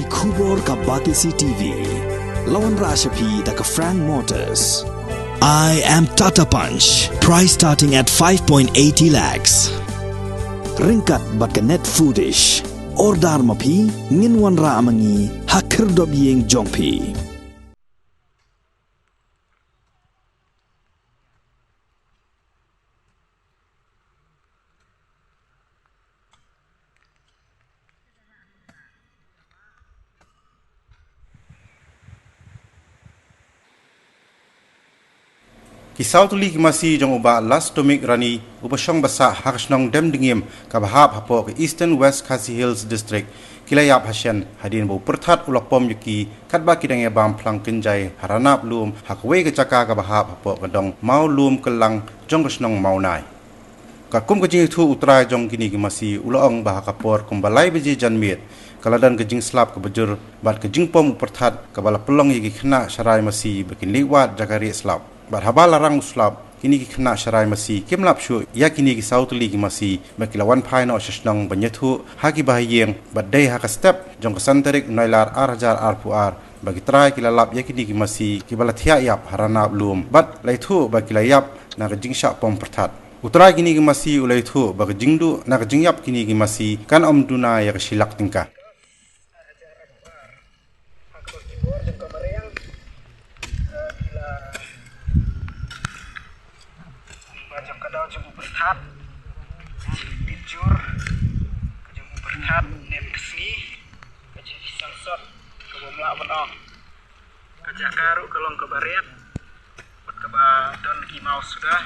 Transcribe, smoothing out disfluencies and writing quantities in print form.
kubor ka Batisi TV. Lawan Rashapi da ka Frank Motors. I am Tata Punch. Price starting at 5.80 lakhs. Ringkat bat ka net foodish. Ordar mapi nginwan ra amangi hakir dob yeng jongpi. Kisau Tylli Masi jong uba last domik rani upasong basa hakasnong dem dingim kabahap hapo ke Eastern West Khasi Hills District kilayap hasyan hadin bo Pyrthat ulakpom yuki katba kidang bam plang kinjai haranap lum hakwe ke caka kabahap hapo kadong mau lum kelang jong kasnong mau nai kakum kejing thu utrai jong kini Masi ulong bahakapor kumbalai beji janmit kaladan kejing slap ke bejur bat ke Jingpom Pyrthat kabala pelong yiki kena syarai Masi bikin liwat jagari slap Barhaba larang uslap kini ki kena syarai Masi kimlap syu ya kini ki Kisau Tylli Masi bakilawan pai no sesnong banyethu haki bahayeng badai haka step jong kesanterik nailar arjar arpuar bagi try kilalap ya kini ki Masi kibalathia yap harana blum bat laithu bakilayap na kejing syak pom Pyrthat utara kini ki Masi ulaithu bagi jingdu na kejing yap kini ki Masi kan omduna ya kesilak tingkah Jom kadau jom Pyrthat bijur jom Pyrthat nem kesni kejak sangsot ke bomla benong kejak karu kelong ke bariat buat ke don ki mau sudah